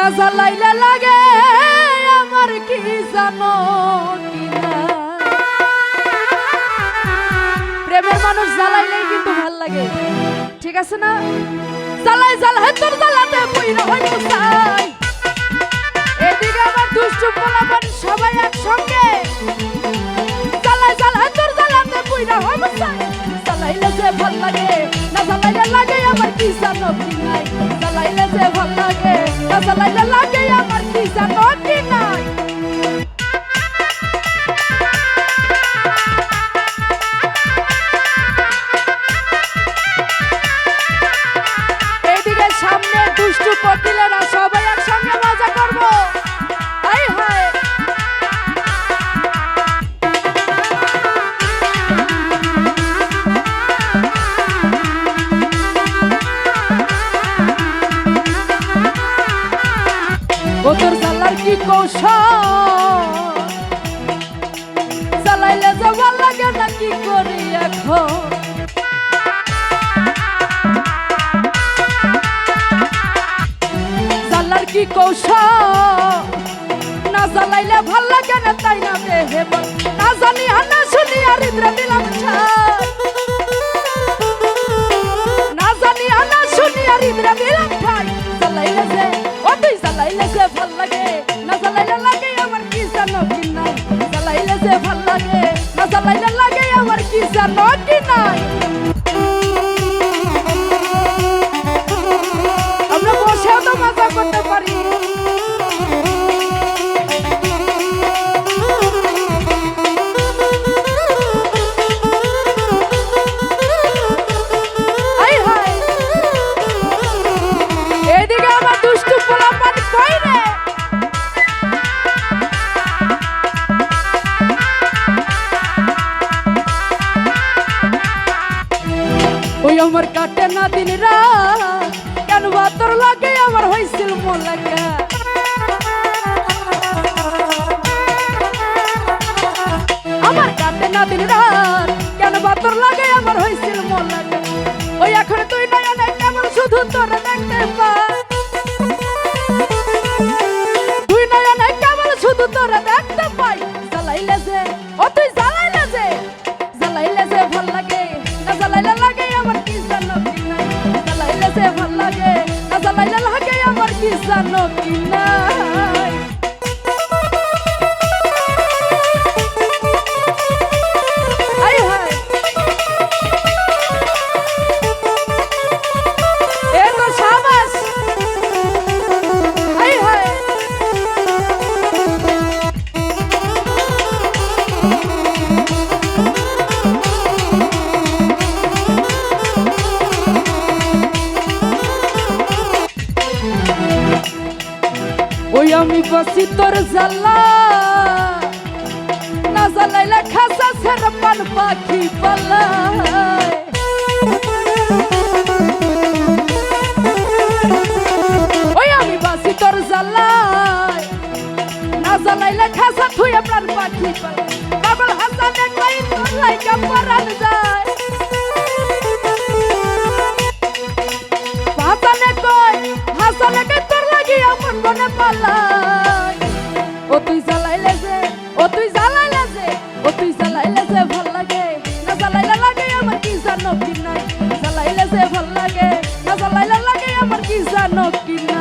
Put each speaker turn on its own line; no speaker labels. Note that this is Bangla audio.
না জ্বালাইলে লাগে আমার কি জানো কিনা। প্রেমের মানুষ জ্বালাইলেই কিন্তু ভাল লাগে, ঠিক আছে না? জ্বালাই জ্বালাই তোর জ্বালাতে পুইরা হয় মুসাই। এদিকে আমার দুষ্টু পোলাপান সবাই একসঙ্গে জ্বালাই জ্বালাই তোর জ্বালাতে পুইরা হয় মুসাই। জ্বালাইলে যে ভাল লাগে না জ্বালাইলে লাগে আমার কি জানো কি নাই। জ্বালাইলে যে ভাল লাগে না জ্বালাইলে লাগে আমার কি জানো কি নাই। এইদিকে সামনে দুষ্টু কোকিলেরা সবাই একসঙ্গে মজা করবো। হায় হায় ও তোর জ্বালার কি কৌশল, জ্বালাইলে যে ভাল লাগে না কি করি এখন। জ্বালার কি কৌশল না জ্বালাইলে ভাল লাগে না তাই না দেহে বল। না জানি না শুনি আর ইন্দ্র দিলাম ঠাই, না জানি না শুনি আর ইন্দ্র দিলাম ঠাই। জ্বালাইলে যে ও তুই জ্বালাইলে যে ভাল লাগে না জ্বালাইলে লাগে আমার কি জানো কি নাই। জ্বালাইলে যে ভাল লাগে না জ্বালাইলে লাগে আমার কি জানো কি নাই। আমরা বসেও তো মজা করতে পারি। এদিকে আমার দুষ্টু পোলাপান কই রে। ওই আমার কাটে না দিন রাত কেন বাতর লাগে আমার হইছিল মন লাগা। আমার কাটে না দিন রাত কেন বাতর লাগে আমার হইছিল মন লাগা। ওই এখন তুই নয় অনেক কেমন শুধু তোরা দেখতে পাই। তুই নয় অনেক কেমন শুধু তোরা দেখতে পাই। জ্বালাইলে যে ও তুই জ্বালাইলে যে জ্বালাইলে যে ভাল লাগে না জ্বালাইলে লাগে আমার কি জানো কি নাই। জ্বালাইলে যে ভাল লাগে না জ্বালাইলে লাগে আমার কি জানো কি নাই। হায় হায় এ তো সাবাস। হায় হায় ওই আমি বসি তোর জ্বালা না জ্বালাইলে খাসা ছেড়ে পান পাখি পালায়। ওই আমি বসি তোর জ্বালা না জ্বালাইলে খাসা থুয়ে প্রাণ পাখি পালায়। পাগল হাসানে কই তোর লাইকা পরান যায়। হাসানে কই হাসানে কই তোর লাগি আপন বনে পালায়। ও তুই জ্বালাইলে যে ও তুই জ্বালাইলে যে ও তুই জ্বালাইলে যে ভাল লাগে না জ্বালাইলে লাগে আমার কি জানো কি নাই। জ্বালাইলে যে ভাল লাগে না জ্বালাইলে লাগে আমার কি জানো কি নাই।